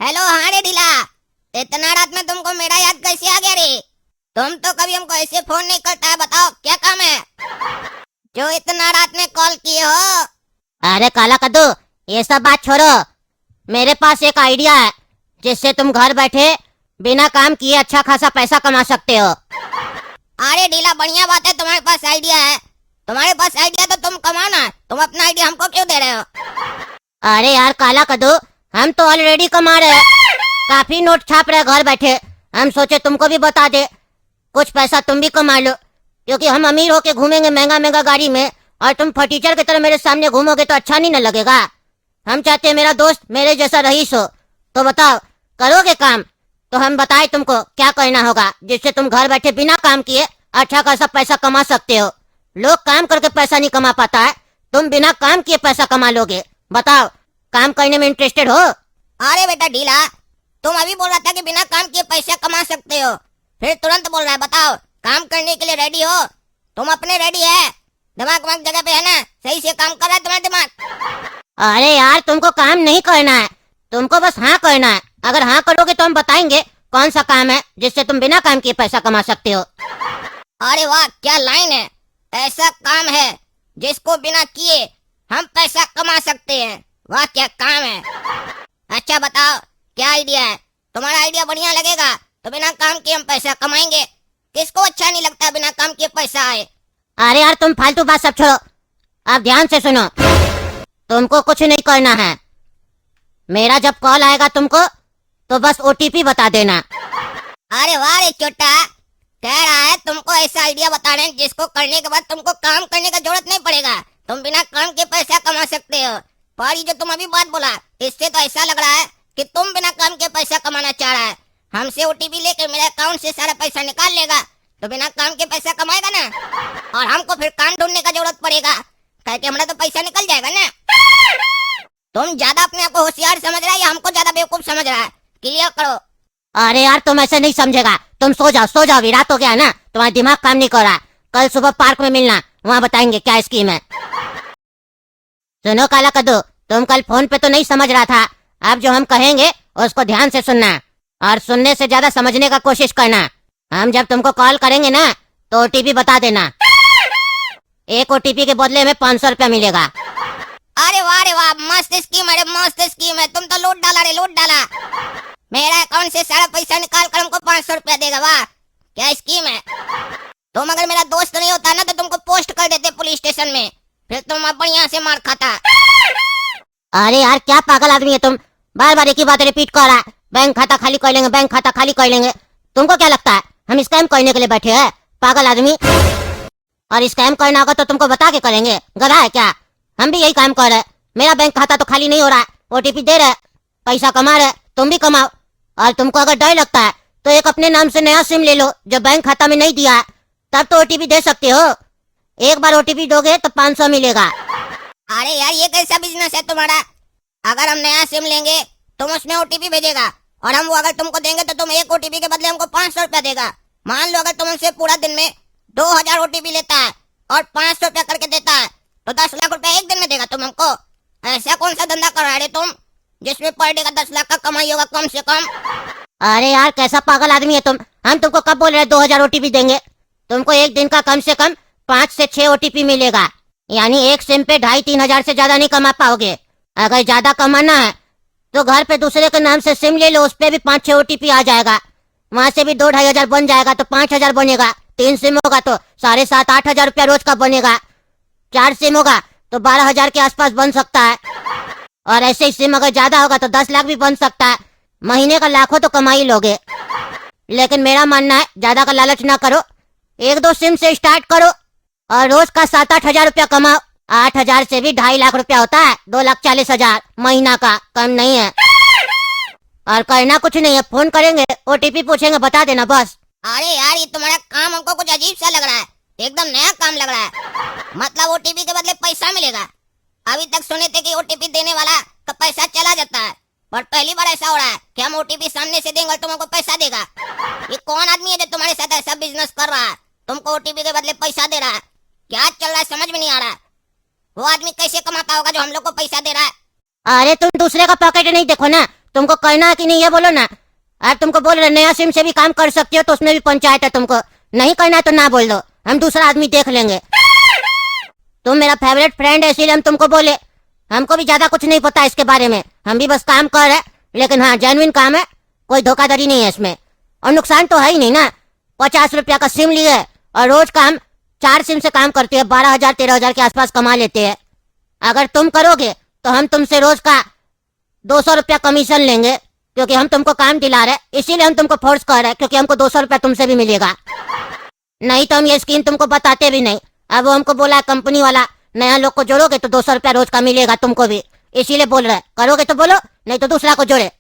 Hello, हाँ रे ढीला। इतना रात में तुमको मेरा याद कैसे आ गया रे? तुम तो कभी हमको ऐसे फोन नहीं करता है। बताओ क्या काम है जो इतना रात में कॉल किए हो? अरे काला कद्दू, ये सब बात छोड़ो। मेरे पास एक आइडिया है जिससे तुम घर बैठे बिना काम किए अच्छा खासा पैसा कमा सकते हो। अरे ढीला, बढ़िया बात है, तुम्हारे पास आइडिया है। तुम्हारे पास आइडिया तो तुम कमाना, तुम अपना आइडिया हमको क्यों दे रहे हो? अरे यार काला कद्दू, हम तो ऑलरेडी कमा रहे हैं, काफी नोट छाप रहे घर बैठे। हम सोचे तुमको भी बता दे, कुछ पैसा तुम भी कमा लो, क्योंकि हम अमीर होके घूमेंगे महंगा महंगा गाड़ी में और तुम फटीचर की तरह मेरे सामने घूमोगे तो अच्छा नहीं न लगेगा। हम चाहते हैं मेरा दोस्त मेरे जैसा रईस हो। तो बताओ, करोगे काम? तो हम बताए तुमको क्या करना होगा जिससे तुम घर बैठे बिना काम किए अच्छा खासा पैसा कमा सकते हो। लोग काम करके पैसा नहीं कमा पाता है, तुम बिना काम किए पैसा कमा लोगे। बताओ, काम करने में इंटरेस्टेड हो? अरे बेटा ढीला, तुम अभी बोल रहा था कि बिना काम किए पैसा कमा सकते हो, फिर तुरंत बोल रहा है बताओ काम करने के लिए रेडी हो? तुम अपने रेडी है? दिमाग वमाग जगह पे है ना? सही से काम कर रहा है तुम्हारा दिमाग? अरे यार, तुमको काम नहीं करना है, तुमको बस हाँ करना है। अगर हाँ करोगे तो हम बताएंगे कौन सा काम है जिससे तुम बिना काम किए पैसा कमा सकते हो। अरे वाह, क्या लाइन है! ऐसा काम है जिसको बिना किए हम पैसा कमा सकते हैं। वाह क्या काम है! अच्छा बताओ क्या आइडिया है? तुम्हारा आइडिया बढ़िया लगेगा तो बिना काम किए हम पैसा कमाएंगे। किसको अच्छा नहीं लगता बिना काम किए पैसा आए? अरे यार, तुम फालतू बात सब छोड़ो, आप ध्यान से सुनो। तुमको कुछ नहीं करना है, मेरा जब कॉल आएगा तुमको तो बस ओटीपी बता देना। अरे वाह रे छोटा, कह रहा है तुमको ऐसा आइडिया बता रहे हैं जिसको करने के बाद तुमको काम करने का जरूरत नहीं पड़ेगा, तुम बिना काम के पैसा कमा सकते हो। पर ये जो तुम अभी बात बोला, इससे तो ऐसा लग रहा है कि तुम बिना काम के पैसा कमाना चाह रहा है। हमसे ओटीपी लेके मेरे अकाउंट से सारा पैसा निकाल लेगा तो बिना काम के पैसा कमाएगा ना, और हमको फिर काम ढूंढने का जरूरत पड़ेगा, कह के हमारा तो पैसा निकल जाएगा ना। तुम ज्यादा अपने आप को होशियार समझ रहा है या हमको ज्यादा बेवकूफ समझ रहा है? क्लियर करो। अरे यार, तुम ऐसे नहीं समझेगा। तुम सो जाओ, सो जाओ, रात हो गया ना, तुम्हारा दिमाग काम नहीं कर रहा। कल सुबह पार्क में मिलना, वहाँ बताएंगे क्या स्कीम है। सुनो काला कद्दू, तुम कल फोन पे तो नहीं समझ रहा था, अब जो हम कहेंगे उसको ध्यान से सुनना और सुनने से ज्यादा समझने का कोशिश करना। हम जब तुमको कॉल करेंगे ना तो ओटीपी बता देना। एक ओटीपी के बदले में 500 रुपया मिलेगा। अरे वाह रे वाह, मस्त स्कीम है, मस्त स्कीम है। तुम तो लूट डाला रे, लूट डाला। मेरा अकाउंट से सारा पैसा निकाल कर हमको 500 रुपया देगा। वाह क्या स्कीम है! तुम अगर मेरा दोस्त नहीं होता ना तो तुमको पोस्ट कर देते पुलिस स्टेशन में, फिर तुम बढ़िया से मार खाता। अरे यार, क्या पागल आदमी है तुम, बार बार एक ही बात रिपीट कर रहा है। बैंक खाता खाली कर लेंगे, बैंक खाता खाली कर लेंगे। तुमको क्या लगता है हम स्कैम करने के लिए बैठे हैं? पागल आदमी। और स्कैम करना होगा तो तुमको बता के करेंगे, गधा है क्या? हम भी यही काम कर रहे हैं। मेरा बैंक खाता तो खाली नहीं हो रहा है, ओटीपी दे रहे, पैसा कमा रहे, तुम भी कमाओ। और तुमको अगर डर लगता है तो एक अपने नाम से नया सिम ले लो जो बैंक खाता में नहीं दिया है, तब तो ओटीपी दे सकते हो। एक बार ओटीपी दोगे तो 500 मिलेगा। अरे यार, ये कैसा बिजनेस है तुम्हारा? अगर हम नया सिम लेंगे तुम उसमें ओटीपी भेजेगा और हम वो अगर तुमको देंगे तो तुम एक ओटीपी के बदले हमको 500 रुपया देगा। मान लो अगर तुम हमसे पूरा दिन में 2000 ओटीपी लेता है और 500 रुपया करके देता है तो 10 लाख रुपया एक दिन में देगा तुम हमको। ऐसा कौन सा धंधा कर रहे तुम जिसमें पर डे का 10 लाख का कमाई होगा कम से कम? अरे यार, कैसा पागल आदमी है तुम। हम तुमको कब बोल रहे हैं 2000 ओटीपी देंगे? तुमको एक दिन का कम से कम 5 से 6 ओटीपी मिलेगा, यानी एक सिम पे 2,500-3 हजार से ज्यादा नहीं कमा पाओगे। अगर ज्यादा कमाना है तो घर पे दूसरे के नाम से सिम ले लो, उस पे भी 5-6 ओटीपी आ जाएगा, वहाँ से भी 2-2.5 हजार बन जाएगा तो 5,000 बनेगा। 3 सिम होगा तो 7,500-8 हजार रुपया रोज का बनेगा। 4 सिम होगा तो 12,000 के आसपास बन सकता है, और ऐसे ही सिम अगर ज्यादा होगा तो 10 लाख भी बन सकता है। महीने का लाखों तो कमा ही लोगे। लेकिन मेरा मानना है ज्यादा का लालच ना करो, 1-2 सिम से स्टार्ट करो और रोज का 7-8 हजार रुपया कमाओ। 8 हजार से भी 2.5 लाख रुपया होता है, 2,40,000 महीना का, कम नहीं है। और करना कुछ नहीं है, फोन करेंगे, ओटीपी पूछेंगे, बता देना बस। अरे यार, ये तुम्हारा काम हमको कुछ अजीब सा लग रहा है, एकदम नया काम लग रहा है। मतलब ओटीपी के बदले पैसा मिलेगा? अभी तक सुने थे कि ओटीपी देने वाला का पैसा चला जाता है, पर पहली बार ऐसा हो रहा है कि हम ओटीपी सामने से देंगे और तुम हमको पैसा देगा। ये कौन आदमी है जो तुम्हारे साथ ऐसा बिजनेस कर रहा है, तुमको ओटीपी के बदले पैसा दे रहा है? क्या चल रहा है समझ में नहीं आ रहा है। वो आदमी कैसे कमाता होगा जो हम लोग को पैसा दे रहा है? अरे तुम दूसरे का पॉकेट नहीं देखो ना, तुमको करना है कि नहीं ये बोलो ना। अब तुमको बोल रहे नया सिम से भी काम कर सकते हो तो उसमें भी पंचायत है, तुमको नहीं करना है तो ना बोल दो, हम दूसरा आदमी देख लेंगे। तुम मेरा फेवरेट फ्रेंड है इसीलिए हम तुमको बोले, हमको भी ज्यादा कुछ नहीं पता इसके बारे में, हम भी बस काम कर रहे, लेकिन हाँ जेन्युइन काम है, कोई धोखाधड़ी नहीं है इसमें, और नुकसान तो है ही नहीं ना। 50 रुपया का सिम लिए और रोज काम 4 सिम से काम करते हैं, 12,000 13,000 के आसपास कमा लेते हैं। अगर तुम करोगे तो हम तुमसे रोज का 200 रुपया कमीशन लेंगे, क्योंकि हम तुमको काम दिला रहे, इसीलिए हम तुमको फोर्स कर रहे हैं, क्योंकि हमको 200 रुपया तुमसे भी मिलेगा। नहीं तो हम ये स्कीम तुमको बताते भी नहीं। अब वो हमको बोला कंपनी वाला नया लोग को जोड़ोगे तो 200 रुपया रोज का मिलेगा तुमको भी, इसीलिए बोल रहे, करोगे तो बोलो, नहीं तो दूसरा को जोड़े।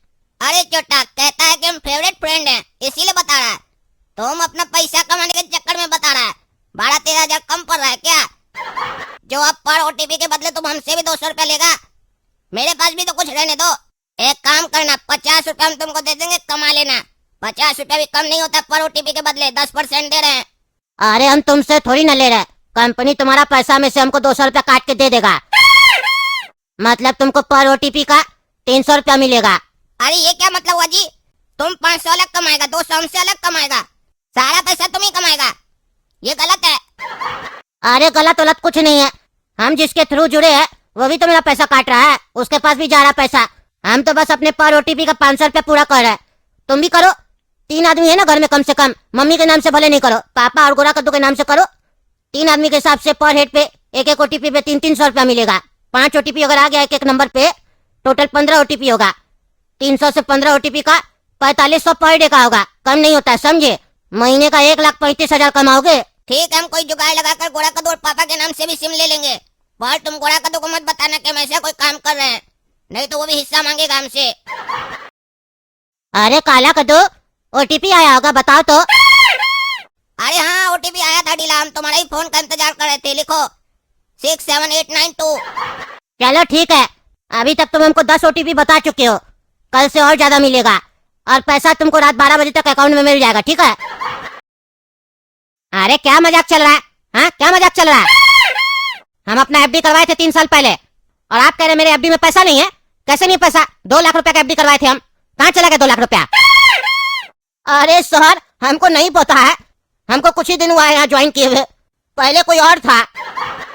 अरे छोटा कहता है कि हम फेवरेट फ्रेंड हैं इसीलिए बता रहा है, तुम अपना पैसा कमाने के चक्कर में बता रहा है। 12-13 हजार कम पड़ रहा है क्या? जो अब पर ओटीपी के बदले तुम हमसे भी 200 रुपया लेगा, मेरे पास भी तो कुछ रहने दो। एक काम करना, 50 रुपया हम तुमको दे देंगे, कमा लेना। 50 रुपया भी कम नहीं होता पर ओटीपी के बदले, 10% दे रहे हैं। अरे हम तुमसे थोड़ी ना ले रहे, कंपनी तुम्हारा पैसा में से हमको 200 रुपया काट के दे देगा, मतलब तुमको पर ओटीपी का 300 रुपया मिलेगा। अरे ये क्या मतलब हुआ जी? तुम 500 अलग कमाएगा, 200 हमसे अलग कमाएगा, सारा पैसा तुम ही कमाएगा, ये गलत है। अरे गलत वलत कुछ नहीं है, हम जिसके थ्रू जुड़े हैं वो भी तो मेरा पैसा काट रहा है, उसके पास भी जा रहा पैसा, हम तो बस अपने पर ओटीपी का 500 रुपया पूरा कर रहे हैं। तुम भी करो, 3 आदमी है ना घर में कम से कम, मम्मी के नाम से भले नहीं करो, पापा और गोरा कद्दू के नाम से करो। 3 आदमी के हिसाब से पर हेड पे एक ओटीपी पे 300 रुपया मिलेगा। 5 ओटीपी अगर आ गया एक नंबर पे, टोटल 15 ओटीपी होगा। 300 से 15 ओटीपी का 4500 पर डे का होगा, कम नहीं होता है, समझे? महीने का 1,35,000 कमाओगे। ठीक है, हम कोई जुगाड़ लगाकर गोरा कद्दू और पापा के नाम से भी सिम ले लेंगे, पर तुम गोरा कद्दू को मत बताना कि हम ऐसा कोई काम कर रहे हैं, नहीं तो वो भी हिस्सा मांगेगा हमसे। अरे काला कद्दू, ओटीपी आया होगा, बताओ तो। अरे हाँ, ओटीपी आया था ढीला, हम तुम्हारा ही फोन का इंतजार कर रहे थे, लिखो 67892। चलो ठीक है, अभी तक तुम हमको 10 ओटीपी बता चुके हो, कल से और ज्यादा मिलेगा, और पैसा तुमको रात 12 बजे तक अकाउंट में मिल जाएगा, ठीक है? अरे क्या मजाक चल रहा है, हाँ क्या मजाक चल रहा है? हम अपना एफडी करवाए थे 3 साल पहले, और आप कह रहे मेरे एफडी में पैसा नहीं है? कैसे नहीं पैसा? 2 लाख रुपया का एफडी करवाए थे हम, कहाँ चला गया 2 लाख रुपया? अरे सर हमको नहीं पता है, हमको कुछ ही दिन हुआ है यहाँ ज्वाइन किए हुए, पहले कोई और था,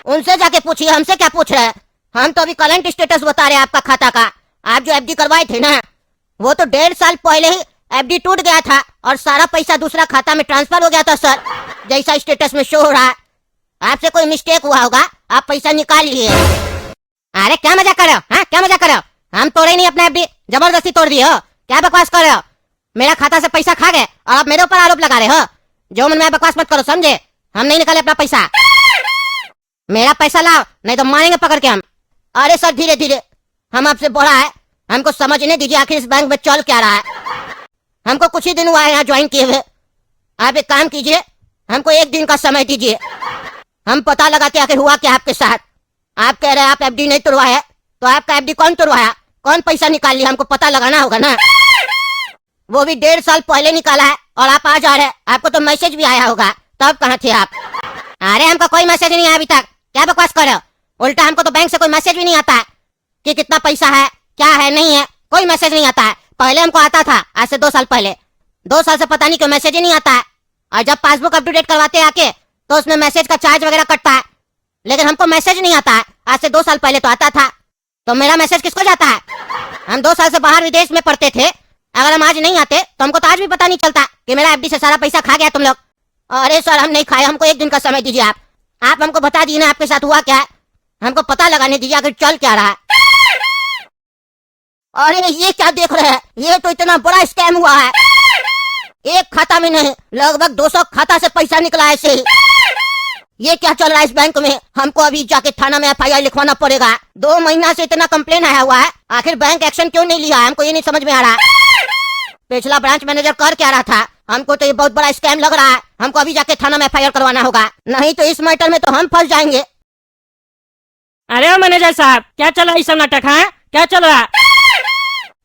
उनसे जाके पूछिए, हमसे क्या पूछ रहे हैं? हम तो अभी करंट स्टेटस बता रहे हैं आपका खाता का। आप जो एफडी करवाए थे ना, वो तो 1.5 साल पहले ही एफडी टूट गया था और सारा पैसा दूसरा खाता में ट्रांसफर हो गया था सर, जैसा स्टेटस में शो हो रहा है। आपसे कोई मिस्टेक हुआ होगा, आप पैसा निकाल लिए। अरे क्या मजाक कर रहे हो, हाँ क्या मजाक कर रहे हो? हम तोड़े ही नहीं अपना एफडी, जबरदस्ती तोड़ दिए हो, क्या बकवास कर रहे हो? मेरा खाता से पैसा खा गए और आप मेरे ऊपर आरोप लगा रहे हो, जो मन में बकवास मत करो, समझे? हम नहीं निकाले अपना पैसा, मेरा पैसा लाओ नहीं तो मारेंगे पकड़ के हम। अरे सर धीरे धीरे, हम आपसे बोला है, हमको समझने दीजिए आखिर इस बैंक में चल क्या रहा है। हमको कुछ ही दिन हुआ है यहाँ ज्वाइन किए हुए, आप एक काम कीजिए, हमको 1 दिन का समय दीजिए, हम पता लगाते आखिर हुआ क्या आपके साथ। आप कह रहे हैं आप एफडी नहीं तोड़वाया, तो आपका एफडी कौन तोड़वाया, कौन पैसा निकाल लिया, हमको पता लगाना होगा ना। वो भी 1.5 साल पहले निकाला है और आप आ जा रहे हैं, आपको तो मैसेज भी आया होगा, तब कहाँ थे आप? अरे हमको कोई मैसेज नहीं आया अभी तक, क्या बकवास कर रहे हो? उल्टा हमको तो बैंक से कोई मैसेज भी नहीं आता है कि कितना पैसा है, क्या है, नहीं है, कोई मैसेज नहीं आता है। पहले हमको आता था, आज से 2 साल पहले, 2 साल से पता नहीं क्यों मैसेज ही नहीं आता है। और जब पासबुक अपडेट करवाते आके तो उसमें मैसेज का चार्ज वगैरह कटता है, लेकिन हमको मैसेज नहीं आता है। आज से 2 साल पहले तो आता था, तो मेरा मैसेज किसको जाता है? हम 2 साल से बाहर विदेश में पढ़ते थे, अगर हम आज नहीं आते तो हमको तो आज भी पता नहीं चलता कि मेरा एफडी से सारा पैसा खा गया तुम लोग। अरे सर हम नहीं खाए, हमको 1 दिन का समय दीजिए आप हमको बता दीजिए ना आपके साथ हुआ क्या है, हमको पता लगाने दीजिए आखिर चल क्या रहा है। अरे ये क्या देख रहे हैं, ये तो इतना बड़ा स्कैम हुआ है, एक खाता में नहीं लगभग 200 खाता से पैसा निकला ऐसे ही। ये क्या चल रहा है इस बैंक में, हमको अभी जाके थाना में FIR लिखवाना पड़ेगा। 2 महीना से इतना कंप्लेन आया हुआ है, आखिर बैंक एक्शन क्यों नहीं लिया, हमको ये नहीं समझ में आ रहा। पिछला ब्रांच मैनेजर कर क्या रहा था, हमको तो ये बहुत बड़ा स्कैम लग रहा है, हमको अभी जाके थाना में FIR करवाना होगा, नहीं तो इस मैटर में तो हम फंस जाएंगे। अरे मैनेजर साहब क्या चल रहा है सब नाटक, है क्या चल रहा है?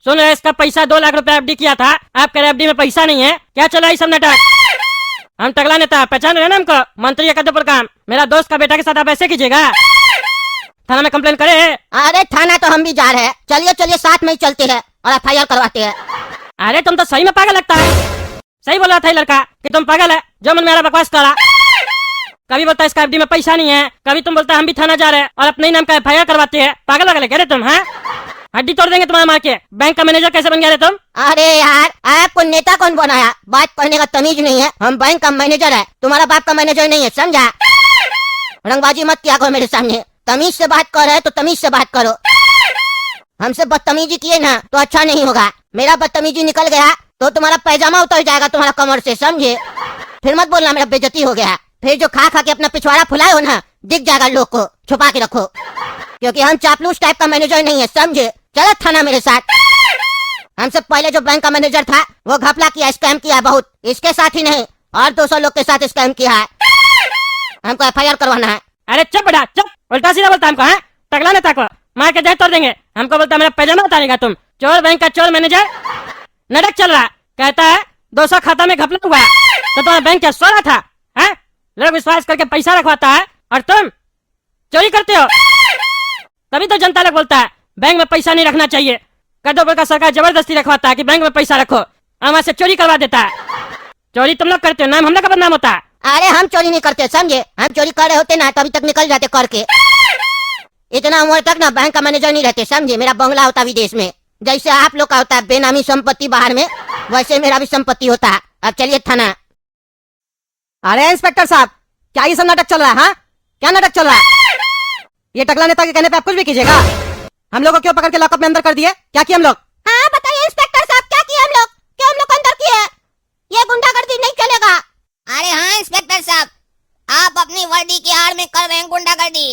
सुन रहे इसका पैसा 2 लाख रुपया एफडी किया था, आप कह रहे एफडी में पैसा नहीं है, क्या चल रहा है सब नाटक? हम टकला नेता पहचान रहे ना हमको, मंत्री का पर काम, मेरा दोस्त का बेटा के साथ आप ऐसे कीजिएगा? थाना में कंप्लेन करे। अरे थाना तो हम भी जा रहे हैं, चलिए चलिए साथ में ही चलते हैं और FIR करवाते हैं। अरे तुम तो सही में पागल लगता है। सही बोल रहा था ये लड़का कि तुम पागल है, जो मन मेरा बकवास करा। कभी बोलता है इसका FD में पैसा नहीं है, कभी तुम बोलता है हम भी थाना जा रहे हैं और अपने ही नाम का FIR करवाते हैं। पागल वगैरह कह रहे तुम? हैं, हड्डी तोड़ देंगे तुम्हारे मार के। बैंक का मैनेजर कैसे बन गया रे तुम? अरे यार, आपको नेता कौन बनाया? बात करने का तमीज नहीं है। हम बैंक का मैनेजर है, तुम्हारा बाप का मैनेजर नहीं है, समझा? रंगबाजी मत किया करो मेरे सामने। तमीज से बात कर रहे हैं तो तमीज से बात करो। हमसे बदतमीजी किए ना तो अच्छा नहीं होगा। मेरा बदतमीजी निकल गया तो तुम्हारा पैजामा उतर जाएगा तुम्हारा कमर से, समझे? फिर मत बोलना मेरा बेइज्जती हो गया। फिर जो खा खा के अपना पिछवाड़ा फुलाए हो ना, दिख जाएगा लोग को। छुपा के रखो, क्योंकि हम चापलूस टाइप का मैनेजर नहीं है, समझे? चलो थाना मेरे साथ। हमसे पहले जो बैंक का मैनेजर था वो घपला किया, स्कैम किया बहुत। इसके साथ ही नहीं और 200 लोग के साथ स्कैम किया है। हमको FIR करवाना है। अरे चुप बेटा चुप, उल्टा सीधा बोलता हमको। है टकला नेता को मार के देह तोड़ देंगे। हमको बोलता मेरा पैजामा उतारेगा तुम। चोर बैंक का चोर मैनेजर नाटक चल रहा, कहता है 200 खाता में घपला हुआ तो तुम्हारा बैंक क्या सो रहा था? है लोग विश्वास करके पैसा रखवाता है और तुम चोरी करते हो। तभी तो जनता लोग बोलता है बैंक में पैसा नहीं रखना चाहिए। कदों का सरकार जबरदस्ती रखवाता है कि बैंक में पैसा रखो, वहां से चोरी करवा देता है। चोरी तुम लोग करते हो, नाम हम लोग का बदनाम होता है। अरे हम चोरी नहीं करते, समझे? हम चोरी कर रहे होते ना तभी तक निकल जाते करके। इतना उम्र तक ना बैंक का मैनेजर नहीं रहते, समझे? मेरा बंगला होता विदेश में, जैसे आप लोग का होता है बेनामी संपत्ति बाहर में, वैसे मेरा भी संपत्ति होता है। अब चलिए थाना। अरे इंस्पेक्टर साहब, क्या ये सब नाटक चल रहा है? हाँ, क्या नाटक चल रहा है? ये टकला नेता के कहने पे आप कुछ भी कीजिएगा? हम लोग को क्यों पकड़ के लॉकअप में अंदर कर दिए? क्या किया हम लोग? हाँ बताइए इंस्पेक्टर साहब, क्या किया हम लोग? क्यों हम लोग को अंदर किए? ये गुंडागर्दी नहीं चलेगा। अरे हाँ इंस्पेक्टर साहब, आप अपनी वर्दी की आड़ में कर रहे हैं गुंडागर्दी।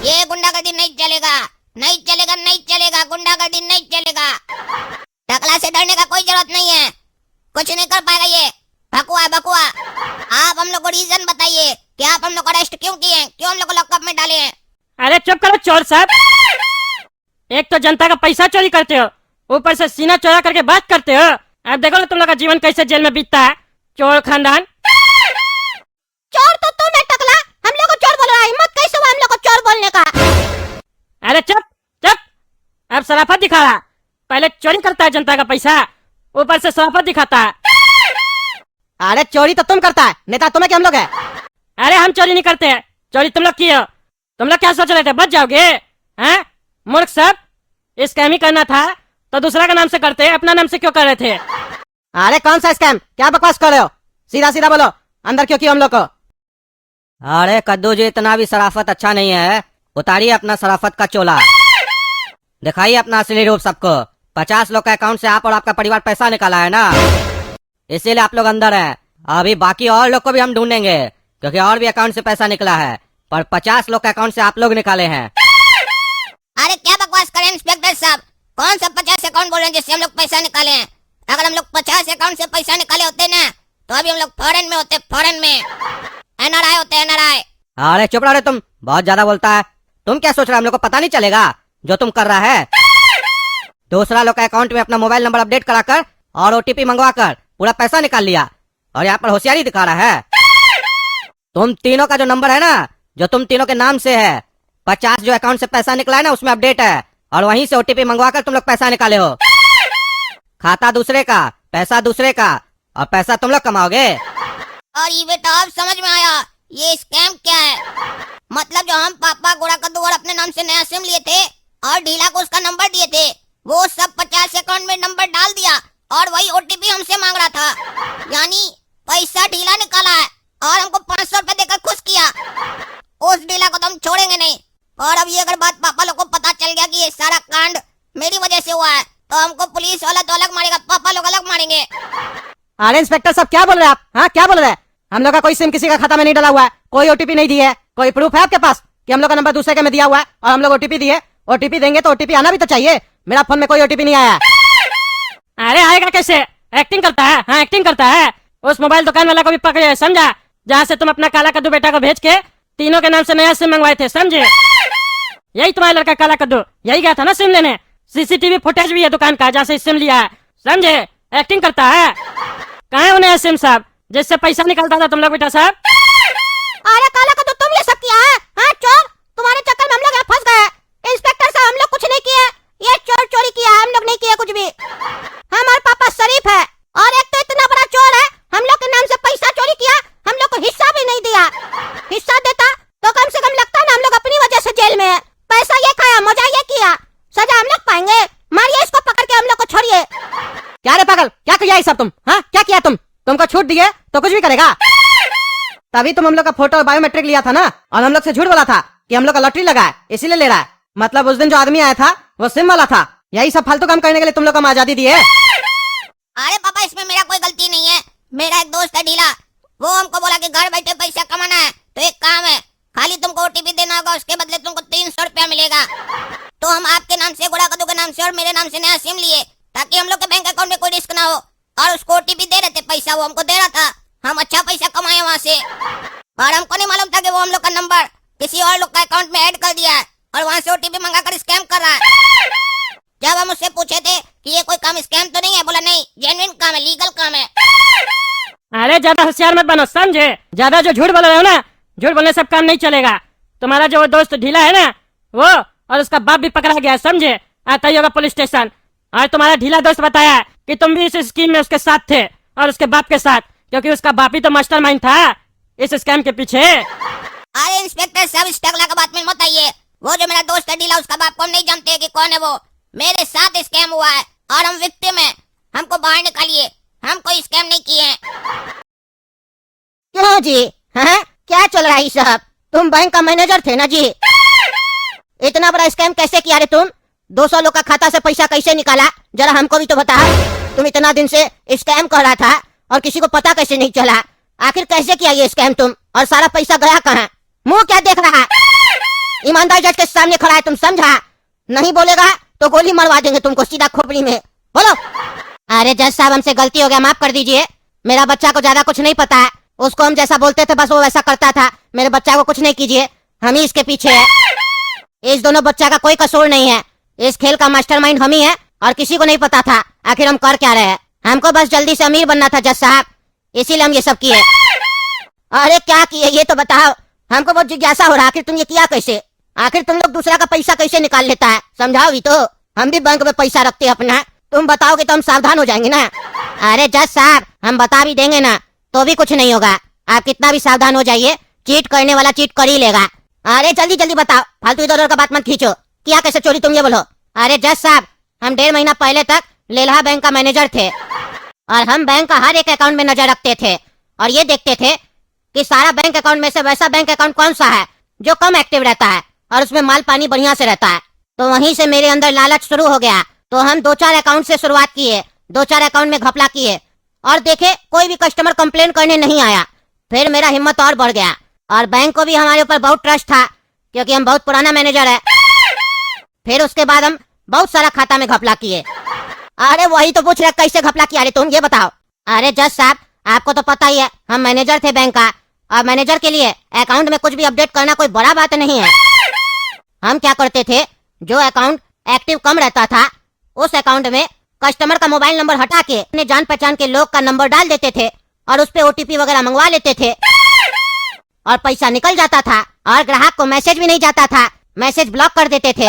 ये गुंडागर्दी नहीं चलेगा, नहीं चलेगा, नहीं चलेगा। गुंडागर्दी नहीं चलेगा। टकला से डरने का कोई जरूरत नहीं है, कुछ नहीं कर पाएगा ये। बकुआ बकुआ। आप हम लोग को रीजन बताइए कि आप हम लोग को अरेस्ट क्यों किए, क्यों हम लोग को लॉकअप में डाले हैं? अरे चुप करो चोर साहब। एक तो जनता का पैसा चोरी करते हो, ऊपर से सीना चोरा करके बात करते हो। अब देखो ना तुम लोग का जीवन कैसे जेल में बीतता है। चोर खानदान। चोर तो तुम है टकला, हम लोग को चोर बोल रहा है। हिम्मत कैसे हुआ हम लोग को चोर बोलने का? अरे चुप चुप, अब शराफत दिखा रहा। पहले चोरी करता है जनता का पैसा, ऊपर से शराफत दिखाता है। अरे चोरी तो तुम करता है, नेता तुम्हें क्या हम लोग है? अरे हम चोरी नहीं करते हैं, चोरी तुम लोग किए हो। तुम लोग क्या सोच रहे थे, बच जाओगे? हैं मूर्ख सब, स्कैम ही करना था तो दूसरा का नाम से करते, अपना नाम से क्यों कर रहे थे? अरे कौन सा स्कैम? क्या बकवास कर रहे हो? सीधा सीधा बोलो, अंदर क्यों किया हम लोग को? अरे कद्दू जी, इतना भी शराफत अच्छा नहीं है। उतारिए अपना शराफत का चोला, दिखाइए अपना असली रूप सबको। 50 लोग का अकाउंट से आप और आपका परिवार पैसा निकाला है ना, इसीलिए आप लोग अंदर हैं। अभी बाकी और लोग को भी हम ढूंढेंगे, क्योंकि और भी अकाउंट से पैसा निकला है, पर 50 लोग के अकाउंट से आप लोग निकाले हैं। अरे क्या बकवास करें इंस्पेक्टर साहब? कौन सा 50 अकाउंट बोल रहे हैं जिससे हम लोग पैसा निकाले हैं? अगर हम लोग 50 अकाउंट से पैसा निकाले होते ना तो अभी हम लोग फॉरेन में होते, फॉरेन में NRI होते, NRI। अरे चुप रहो रे, तुम बहुत ज्यादा बोलता है। तुम क्या सोच रहे हो हम लोग को पता नहीं चलेगा जो तुम कर रहा है? दूसरा लोग का अकाउंट में अपना मोबाइल नंबर अपडेट कराकर और OTP मंगवाकर पूरा पैसा निकाल लिया, और यहाँ पर होशियारी दिखा रहा है। तुम तीनों का जो नंबर है ना, जो तुम तीनों के नाम से है, 50 जो अकाउंट से पैसा निकला है ना उसमें अपडेट है, और वहीं से OTP मंगवाकर तुम लोग पैसा निकाले हो। खाता दूसरे का, पैसा दूसरे का, और पैसा तुम लोग कमाओगे। और ये बेटा अब समझ में आया ये स्कैम क्या है। मतलब जो हम पापा गोरा कद्दू और अपने नाम से नया सिम लिए थे और ढीला को उसका नंबर दिए थे, वो सब 50 अकाउंट में नंबर डाल दिया और वही OTP हमसे मांग रहा था। यानी पैसा ढीला निकाला है और हमको 500 रुपए देकर खुश किया। उस ढीला को तो हम छोड़ेंगे नहीं। और अब ये अगर बात पापा लोग को पता चल गया कि ये सारा कांड मेरी वजह से हुआ है तो हमको पुलिस वाला तो अलग मारेगा, पापा लोग अलग मारेंगे। अरे इंस्पेक्टर साहब, क्या बोल रहे हैं आप? हाँ, क्या बोल रहे हैं? हम लोग का कोई सिम किसी का खाता में नहीं डाला हुआ है, कोई OTP नहीं दी है। कोई प्रूफ है आपके पास कि हम लोग का नंबर दूसरे के में दिया हुआ है और हम लोग OTP दिए? OTP देंगे तो OTP आना भी तो चाहिए। मेरा फोन में कोई OTP नहीं आया। अरे आएगा कैसे? एक्टिंग करता है। हाँ एक्टिंग करता है। उस मोबाइल दुकान वाला को भी पकड़े, समझा? जहाँ से तुम अपना काला कद्दू बेटा को भेज के तीनों के नाम से नया सिम मंगवाए थे, समझे? यही तुम्हारा लड़का काला कद्दू, यही गया था ना सिम लेने। CCTV फुटेज भी है दुकान का जहाँ से सिम लिया है, समझे? एक्टिंग करता है। कहाँ है उन्हें सिम साहब जिससे पैसा निकलता था तुम लोग बेटा साहब? अरे काला कद्दू तुम ये सब किया है? हाँ चोर, तुम्हारे चक्कर में हम लोग यहाँ फंस गए। इंस्पेक्टर साहब हम लोग कुछ नहीं किए, ये चोर चोरी किया, हम लोग नहीं किए कुछ भी। हमारे पापा शरीफ है और एक तो इतना बड़ा चोर है, हम लोग के नाम से पैसा चोरी किया, हम लोग को हिस्सा भी नहीं दिया। हिस्सा देता तो कम से कम लगता ना हम लोग अपनी वजह से जेल में है। पैसा ये खाया, मजा ये किया, सजा हम लोग पाएंगे। मारिए इसको पकड़ के, हम लोग को छोड़िए। क्या रे पागल, क्या किया ये सब तुम? हाँ, क्या किया तुमको छूट दिए तो कुछ भी करेगा? तभी तुम हम लोग का फोटो और बायोमेट्रिक लिया था ना, और हम लोग से झूठ बोला था कि हम लोग का लॉटरी लगा है इसीलिए ले रहा है। मतलब उस दिन जो आदमी आया था वो सिम वाला था। यही सब फालतू काम करने के लिए तुम लोग को हम आजादी दी है। अरे पापा, इसमें मेरा कोई गलती नहीं है। मेरा एक दोस्त है ढीला, वो हमको बोला कि घर बैठे पैसा कमाना है तो एक काम है, खाली तुमको ओटीपी देना होगा, उसके बदले तुमको 300 रुपया मिलेगा। तो हम आपके नाम से, गुड़ा कद्दू के नाम से और मेरे नाम से नया सिम लिए ताकि हम लोग के बैंक अकाउंट में कोई रिस्क ना हो, और उसको ओटीपी दे रहे थे, पैसा वो हमको दे रहा था, हम अच्छा पैसा कमाए वहाँ से। और हमको नहीं मालूम था कि वो हम लोग का नंबर किसी और लोग का अकाउंट में ऐड कर दिया है और वहाँ से ओटीपी मंगा कर स्कैम कर रहा है। जब हम उससे पूछे थे कि ये कोई काम स्कैम तो नहीं है, बोला नहीं, जेन्युइन काम है, लीगल काम है। अरे ज्यादा होशियार मत बनो, समझे? ज्यादा जो झूठ बोल रहे हो ना, झूठ बोलने सब काम नहीं चलेगा। तुम्हारा जो वो दोस्त ढीला है ना, वो और उसका बाप भी पकड़ा गया, समझे? आता ही होगा पुलिस स्टेशन। और तुम्हारा ढीला दोस्त बताया कि तुम भी इस स्कीम में उसके साथ थे और उसके बाप के साथ, क्योंकि उसका बाप ही तो मास्टरमाइंड था इस स्कैम के पीछे। अरे इंस्पेक्टर साहब, इस टकला का बात में मत आइए। वो जो मेरा दोस्त है ढीला, उसका बाप को हम नहीं जानते कि कौन है वो। मेरे साथ स्कैम हुआ है और हम विक्टिम हैं, हमको बाहर निकालिए, हम कोई स्कैम नहीं किए हैं। क्यों जी? हैं? क्या चल रहा है ये सब? तुम बैंक का मैनेजर थे ना जी? इतना बड़ा स्कैम कैसे किया रे तुम? 200 लोग का खाता से पैसा कैसे निकाला? जरा हमको भी तो बताओ। तुम इतना दिन से स्कैम कर रहा था और किसी को पता कैसे नहीं चला? आखिर कैसे किया ये स्कैम तुम? और सारा पैसा गया कहाँ? मुंह क्या देख रहा है? ईमानदार जज के सामने खड़ा है, तुम समझा? नहीं बोलेगा तो गोली मरवा देंगे तुमको सीधा खोपड़ी में। बोलो। अरे जज साहब, हमसे गलती हो गया, माफ कर दीजिए। मेरा बच्चा को ज्यादा कुछ नहीं पता है, उसको हम जैसा बोलते थे बस वो वैसा करता था। मेरे बच्चा को कुछ नहीं कीजिए, हम ही इसके पीछे है। इस दोनों बच्चा का कोई कसूर नहीं है, इस खेल का मास्टरमाइंड हम ही है और किसी को नहीं पता था आखिर हम कर क्या रहे हैं। हमको बस जल्दी से अमीर बनना था जज साहब, इसीलिए हम ये सब किए। अरे क्या किए ये तो बताओ, हमको बहुत जिज्ञासा हो रहा, आखिर तुम ये किया कैसे? आखिर तुम लोग दूसरा का पैसा कैसे निकाल लेता है? समझाओ भी तो, हम भी बैंक में पैसा रखते हैं अपना, तुम बताओगे तो हम सावधान हो जाएंगे ना। अरे जज साहब, हम बता भी देंगे ना तो भी कुछ नहीं होगा, आप कितना भी सावधान हो जाइए, चीट करने वाला चीट कर ही लेगा। अरे जल्दी जल्दी बताओ, फालतू इधर उधर का बात मत खींचो, किया कैसे चोरी तुम ये बोलो। अरे जज साहब, हम 1.5 महीना पहले तक लेलहा बैंक का मैनेजर थे और हम बैंक का हर एक अकाउंट में नजर रखते थे और ये देखते थे कि सारा बैंक अकाउंट में से वैसा बैंक अकाउंट कौन सा है जो कम एक्टिव रहता है और उसमें माल पानी बढ़िया से रहता है। तो वहीं से मेरे अंदर लालच शुरू हो गया, तो हम 2-4 अकाउंट से शुरुआत किए, 2-4 अकाउंट में घपला किए और देखे कोई भी कस्टमर कंप्लेन करने नहीं आया। फिर मेरा हिम्मत और बढ़ गया और बैंक को भी हमारे ऊपर बहुत ट्रस्ट था क्योंकि हम बहुत पुराना मैनेजर है। फिर उसके बाद हम बहुत सारा खाता में घपला किए। अरे वही तो पूछ रहे कैसे घपला किया रे तुम, ये बताओ। अरे जज साहब, आपको तो पता ही है हम मैनेजर थे बैंक का और मैनेजर के लिए अकाउंट में कुछ भी अपडेट करना कोई बड़ा बात नहीं है। हम क्या करते थे, जो अकाउंट एक्टिव कम रहता था उस अकाउंट में कस्टमर का मोबाइल नंबर हटा के अपने जान पहचान के लोग का नंबर डाल देते थे और उस पे ओटीपी वगैरह मंगवा लेते थे और पैसा निकल जाता था और ग्राहक को मैसेज भी नहीं जाता था, मैसेज ब्लॉक कर देते थे।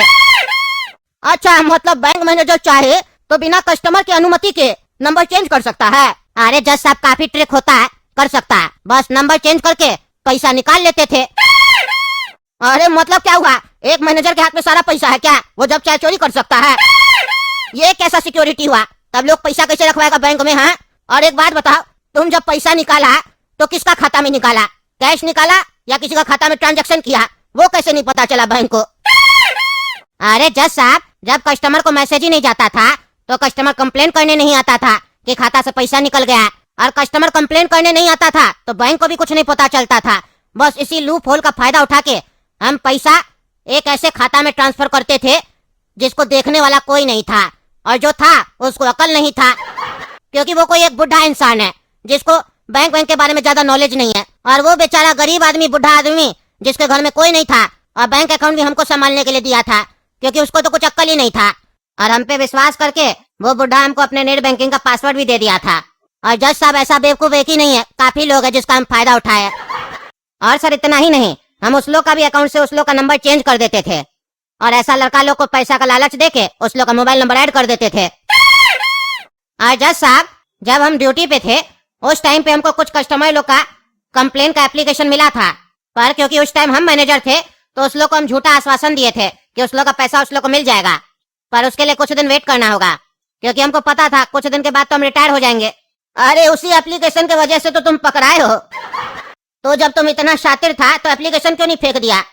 अच्छा, मतलब बैंक मैनेजर चाहे तो बिना कस्टमर की अनुमति के नंबर चेंज कर सकता है? अरे जज साहब, काफी ट्रिक होता है, कर सकता है, बस नंबर चेंज करके पैसा निकाल लेते थे। अरे मतलब क्या हुआ, एक मैनेजर के हाथ में सारा पैसा है क्या? वो जब चाहे चोरी कर सकता है? ये कैसा सिक्योरिटी हुआ? तब लोग पैसा कैसे रखवाएगा बैंक में? हाँ, और एक बात बताओ, तुम जब पैसा निकाला तो किसका खाता में निकाला? कैश निकाला या किसी का खाता में ट्रांजैक्शन किया? वो कैसे नहीं पता चला बैंक को? अरे जज साहब, जब कस्टमर को मैसेज ही नहीं जाता था तो कस्टमर कंप्लेन करने नहीं आता था कि खाता से पैसा निकल गया, और कस्टमर कंप्लेन करने नहीं आता था तो बैंक को भी कुछ नहीं पता चलता था। बस इसी लूप होल का फायदा उठा के हम पैसा एक ऐसे खाता में ट्रांसफर करते थे जिसको देखने वाला कोई नहीं था, और जो था उसको अकल नहीं था क्योंकि वो कोई एक बुढ़ा इंसान है जिसको बैंक के बारे में ज्यादा नॉलेज नहीं है, और वो बेचारा गरीब आदमी, बुढ़ा आदमी जिसके घर में कोई नहीं था और बैंक अकाउंट भी हमको संभालने के लिए दिया था क्योंकि उसको तो कुछ अक्ल ही नहीं था, और हम पे विश्वास करके वो बुढ़ा हमको अपने नेट बैंकिंग का पासवर्ड भी दे दिया था। और जज साहब, ऐसा बेवकूफ एक ही नहीं है, काफी लोग हैं जिसका हम फायदा उठाए। और सर इतना ही नहीं, हम उस लोग का भी अकाउंट से उस लोग का नंबर चेंज कर देते थे और ऐसा लड़का लोग को पैसा का लालच देके उस लोग का मोबाइल नंबर ऐड कर देते थे। और जज साहब, जब हम ड्यूटी पे थे उस टाइम पे हमको कुछ कस्टमर लोग का कंप्लेन का एप्लीकेशन मिला था, पर क्योंकि उस टाइम हम मैनेजर थे तो उस लोग को हम झूठा आश्वासन दिए थे कि उस लोग का पैसा उस लोग को मिल जाएगा, पर उसके लिए कुछ दिन वेट करना होगा, क्योंकि हमको पता था कुछ दिन के बाद तो हम रिटायर हो जाएंगे। अरे उसी एप्लीकेशन की वजह से तो तुम पकड़ाए हो। तो जब तुम इतना शातिर था तो एप्लीकेशन क्यों नहीं फेंक दिया?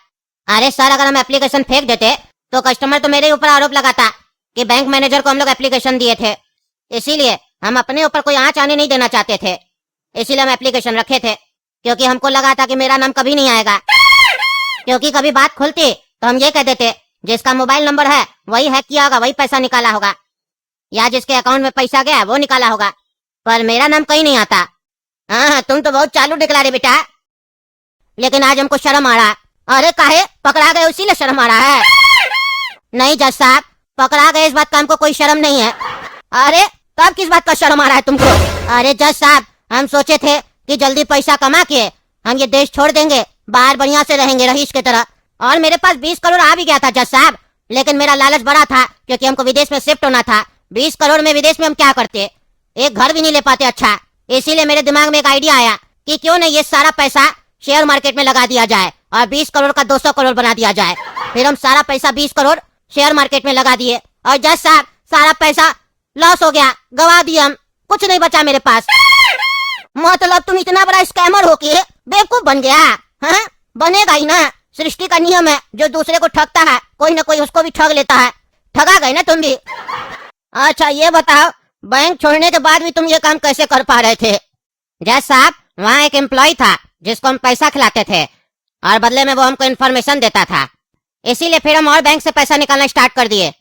अरे सर, अगर हम एप्लीकेशन फेंक देते तो कस्टमर तो मेरे ऊपर आरोप लगाता कि बैंक मैनेजर को हम लोग एप्लीकेशन दिए थे, इसीलिए हम अपने ऊपर कोई आंच आने नहीं देना चाहते थे, इसीलिए हम एप्लीकेशन रखे थे, क्योंकि हमको लगा था कि मेरा नाम कभी नहीं आएगा, क्योंकि कभी बात खुलती तो हम ये कह देते जिसका मोबाइल नंबर है वही हैक किया होगा, वही पैसा निकाला होगा, या जिसके अकाउंट में पैसा गया वो निकाला होगा, पर मेरा नाम कहीं नहीं आता। हाँ, तुम तो बहुत चालू निकला रे बेटा, लेकिन आज हमको शर्म आ रहा। अरे काहे पकड़ा गए उसी ने शर्म आ रहा है? नहीं जज साहब, पकड़ा गए इस बात का हमको कोई शर्म नहीं है। अरे तब किस बात का शर्म आ रहा है तुमको? अरे जज साहब, हम सोचे थे कि जल्दी पैसा कमा के हम ये देश छोड़ देंगे, बाहर बढ़िया से रहेंगे रईस की तरह, और मेरे पास 20 करोड़ आ भी गया था जज साहब, लेकिन मेरा लालच बड़ा था क्योंकि हमको विदेश में शिफ्ट होना था। 20 करोड़ में विदेश में हम क्या करते, एक घर भी नहीं ले पाते। अच्छा, इसीलिए मेरे दिमाग में एक आइडिया आया कि क्यों नहीं ये सारा पैसा शेयर मार्केट में लगा दिया जाए और 20 करोड़ का 200 करोड़ बना दिया जाए। फिर हम सारा पैसा 20 करोड़ शेयर मार्केट में लगा दिए और जज साहब सारा पैसा लॉस हो गया, गवा दिया, हम कुछ नहीं बचा मेरे पास। मतलब तुम इतना बड़ा स्कैमर हो के बेवकूफ बन गया? हाँ, बनेगा ही ना, सृष्टि का नियम है, जो दूसरे को ठगता है कोई ना कोई उसको भी ठग लेता है। ठगा गए ना तुम भी। अच्छा ये बताओ, बैंक छोड़ने के बाद भी तुम ये काम कैसे कर पा रहे थे? जज साहब, वहाँ एक एम्प्लॉय था जिसको हम पैसा खिलाते थे और बदले में वो हमको इन्फॉर्मेशन देता था, इसीलिए फिर हम और बैंक से पैसा निकालना स्टार्ट कर दिए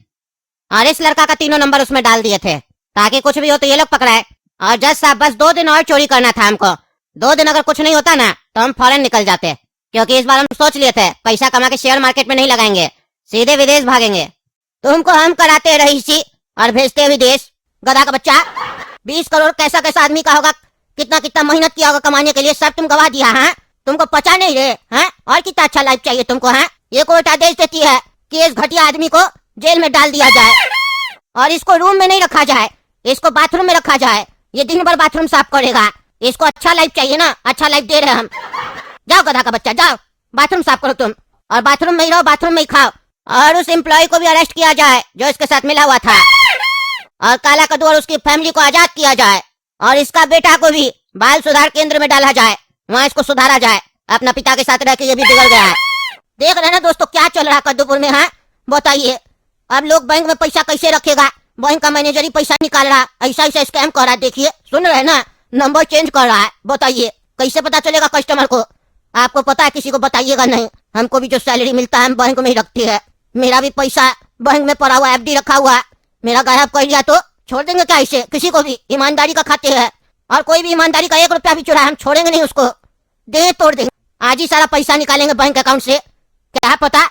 और इस लड़का का 3 नंबर उसमें डाल दिए थे ताकि कुछ भी हो तो ये लोग पकड़ाए। और जज साहब, बस 2 दिन और चोरी करना था हमको। 2 दिन अगर कुछ नहीं होता ना तो हम फौरन निकल जाते, क्योंकि इस बार हम सोच लिए थे पैसा कमा के शेयर मार्केट में नहीं लगाएंगे, सीधे विदेश भागेंगे। तुमको हम कराते रईसी और भेजते विदेश, गधा का बच्चा। 20 करोड़ कैसा कैसा आदमी का होगा, कितना कितना मेहनत किया होगा कमाने के लिए, सब तुम गवा दिया। हाँ, तुमको पचा नहीं रे? हाँ, और कितना अच्छा लाइफ चाहिए तुमको? हाँ, ये कोर्ट आदेश देती है कि इस घटिया आदमी को जेल में डाल दिया जाए और इसको रूम में नहीं रखा जाए, इसको बाथरूम में रखा जाए। ये दिन भर बाथरूम साफ करेगा, इसको अच्छा लाइफ चाहिए ना, अच्छा लाइफ दे रहे हम। जाओ गधा का बच्चा, जाओ बाथरूम साफ करो तुम, और बाथरूम में ही रहो, बाथरूम में ही खाओ। और उस एम्प्लॉय को भी अरेस्ट किया जाए जो इसके साथ मिला हुआ था, और काला कद्दू और उसकी फैमिली को आजाद किया जाए, और इसका बेटा को भी बाल सुधार केंद्र में डाला जाए, वहाँ इसको सुधारा जाए। अपना पिता के साथ रह के ये भी बिगड़ गया है। देख रहे ना दोस्तों क्या चल रहा है कद्दूपुर में? हाँ बताइए, अब लोग बैंक में पैसा कैसे रखेगा? बैंक का मैनेजर ही पैसा निकाल रहा, ऐसा ऐसा स्कैम कर रहा है। देखिए, सुन रहे ना, नंबर चेंज कर रहा है। बताइए कैसे पता चलेगा कस्टमर को? आपको पता है, किसी को बताइएगा नहीं। हमको भी जो सैलरी मिलता है हम बैंक में ही रखती है, मेरा भी पैसा बैंक में पड़ा हुआ, FD रखा हुआ। मेरा गायब कर लिया तो छोड़ देंगे क्या इसे? किसी को भी ईमानदारी का खाते हैं, और कोई भी ईमानदारी का 1 रुपया भी चुराए हम छोड़ेंगे नहीं उसको, दे तोड़ देंगे। आज ही सारा पैसा निकालेंगे बैंक अकाउंट से। क्या पता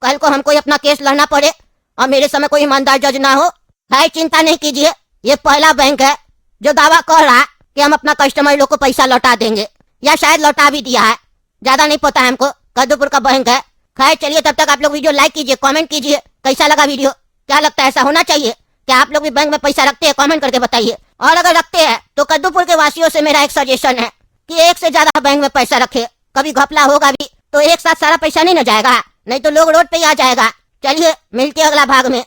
कल को हमको अपना केस लड़ना पड़े और मेरे समय कोई ईमानदार जज ना हो। है, चिंता नहीं कीजिए, ये पहला बैंक है जो दावा कर रहा कि हम अपना कस्टमर लोग को पैसा लौटा देंगे, या शायद लौटा भी दिया है, ज्यादा नहीं पता है हमको। कद्दूपुर का बैंक है। खैर चलिए, तब तक आप लोग वीडियो लाइक कीजिए, कमेंट कीजिए कैसा लगा वीडियो, क्या लगता है ऐसा होना चाहिए? क्या आप लोग भी बैंक में पैसा रखते हैं? कमेंट करके बताइए। और अगर रखते हैं तो कद्दूपुर के वासियों से मेरा एक सजेशन है कि 1 से ज्यादा बैंक में पैसा रखे, कभी घपला होगा भी तो एक साथ सारा पैसा नहीं न जाएगा, नहीं तो लोग रोड पे ही आ जाएगा। चलिए मिलते हैं अगला भाग में।